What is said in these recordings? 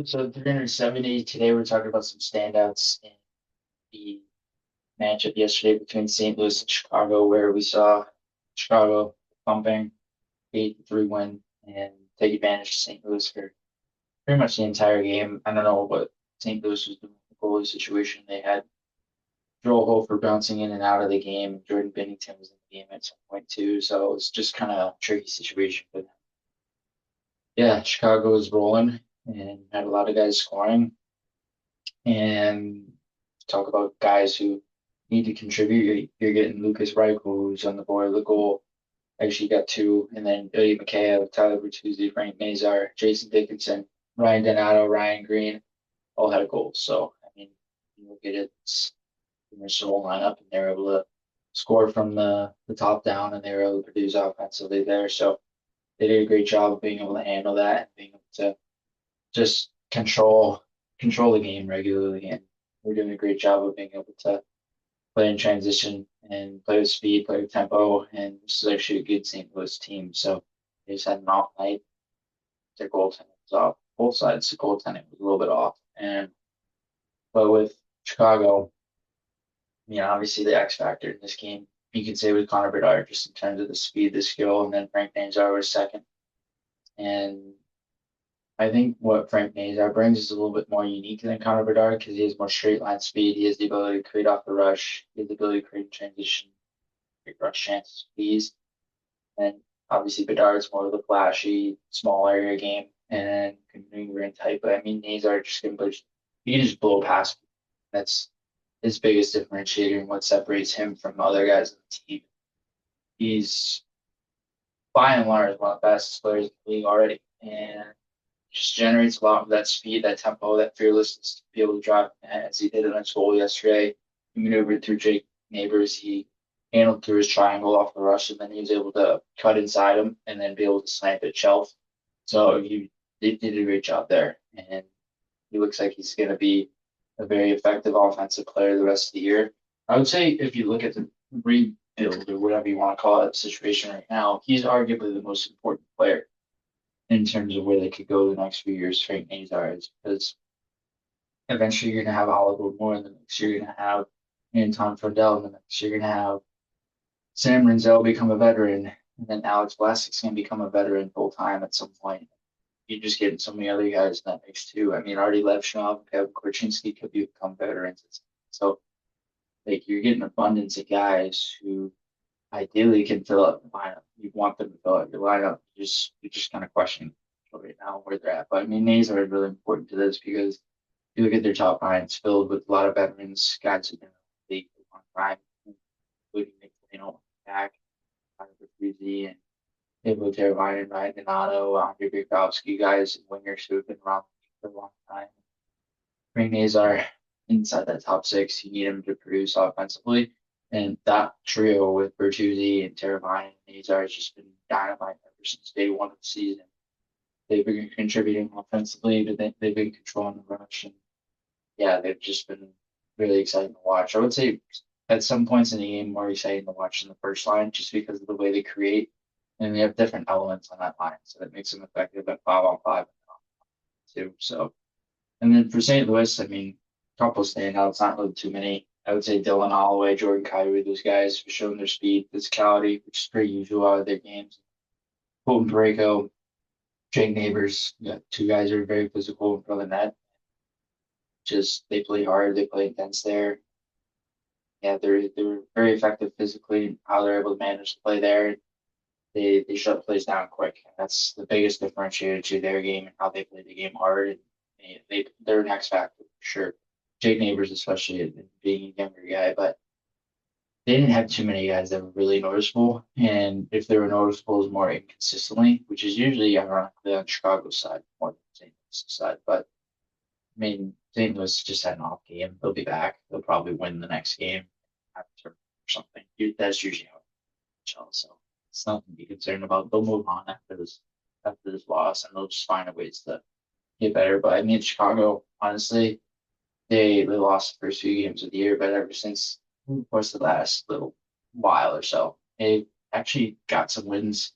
So 370 today, we're talking about some standouts in the matchup yesterday between St. Louis and Chicago, where we saw Chicago pumping 8-3 win and take advantage of St. Louis for pretty much the entire game. I don't know what St. Louis was doing with the goalie situation. They had Joel Hofer bouncing in and out of the game. Jordan Binnington was in the game at some point too, so it's just kind of a tricky situation. But yeah, Chicago was rolling and had a lot of guys scoring. And talk about guys who need to contribute. You're getting Lucas Reichel, who's on the board of the goal. Actually got two, and then Ilya Mikheyev, Tyler Bertuzzi, Frank Nazar, Jason Dickinson, Ryan Donato, Ryan Green, all had a goal. So I mean, you look at it, it's there's the whole lineup, and they're able to score from the top down, and they were able to produce offensively there. So they did a great job of being able to handle that and being able to just control the game regularly, and we're doing a great job of being able to play in transition and play with speed, play with tempo, and this is actually a good St. Louis team. So they just had an off night. Their goaltending was off. Both sides, the goaltending was a little bit off, and but with Chicago, obviously the X factor in this game, you can say with Connor Bedard just in terms of the speed, the skill, and then Frank Nazar was second. And I think what Frank Nazar brings is a little bit more unique than Connor Bedard because he has more straight line speed. He has the ability to create off the rush. He has the ability to create transition, create rush chances with ease. And obviously Bedard's more of the flashy, small area game and can maneuver in tight. But I mean, Nazar just he can just blow past. That's his biggest differentiator and what separates him from other guys on the team. He's by and large one of the fastest players in the league already, and just generates a lot of that speed, that tempo, that fearlessness to be able to drive as he did in his goal yesterday. He maneuvered through Jake Neighbors. He handled through his triangle off the rush, and then he was able to cut inside him and then be able to snipe at shelf. So he did a great job there, and he looks like he's going to be a very effective offensive player the rest of the year. I would say if you look at the rebuild or whatever you want to call it situation right now, he's arguably the most important player in terms of where they could go the next few years, Frank Nazar is, because eventually you're going to have Oliver Moore in the mix. You're going to have Anton Fondell in the mix. You're going to have Sam Renzel become a veteran, and then Alex Vlasic's going to become a veteran full time at some point. You just get so many other guys in that mix too. I mean, Artie Levshov, Kevin Korchinski could become veterans. So, like, you're getting an abundance of guys who ideally can fill up the lineup. You want them to fill out your lineup. You just kind of question right now where they're at. But I mean, Nazar is really important to this because you look at their top line, it's filled with a lot of veterans, guys who've been in the league for a long time, including Nick Foligno back, Tyler Bertuzzi, and Able Teravainen, Ryan Donato, Andre Burakovsky, guys and wingers who have been around the league for a long time. Bring Nazar inside that top six. You need him to produce offensively. And that trio with Bertuzzi and Teravainen and Nazar has just been dynamite ever since day one of the season. They've been contributing offensively, but they've been controlling the rush. And yeah, they've just been really exciting to watch. I would say at some points in the game, more exciting to watch than the first line just because of the way they create. And they have different elements on that line. So that makes them effective at 5-on-5 too. So, and then for St. Louis, I mean, a couple of standouts, not really too many. I would say Dylan Holloway, Jordan Kyrou, those guys have shown their speed, physicality, which is pretty usual out of their games. Colton Parayko, Jake Neighbors, yeah, two guys who are very physical in front of the net. Just they play hard, they play intense there. Yeah, they're very effective physically in how they're able to manage the play there. They shut plays down quick. And that's the biggest differentiator to their game and how they play the game hard. And they're an X factor for sure. Jake Neighbors, especially being a younger guy, but they didn't have too many guys that were really noticeable. And if they were noticeable, it was more inconsistently, which is usually ironically on Chicago's side more than St. Louis' side. But I mean, St. Louis just had an off game. They'll be back. They'll probably win the next game after or something. That's usually how it goes. So it's nothing to be concerned about. They'll move on after this loss, and they'll just find a ways to get better. But I mean, Chicago, honestly, they lost the first few games of the year, but ever since of course the last little while or so, they actually got some wins,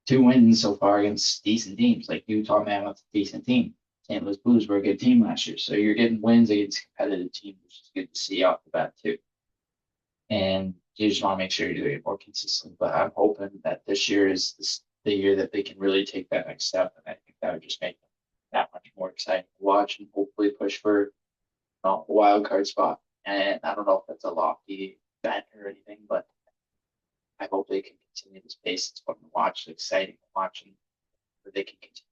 two wins so far against decent teams like Utah Mammoth, decent team. St. Louis Blues were a good team last year. So you're getting wins against competitive teams, which is good to see off the bat too. And you just want to make sure you're doing it more consistently. But I'm hoping that this year is the year that they can really take that next step. And I think that would just make them that much more exciting to watch and hopefully push for a wild card spot. And I don't know if that's a lofty bet or anything, but I hope they can continue this pace. It's fun to watch, it's exciting to watch, and that they can continue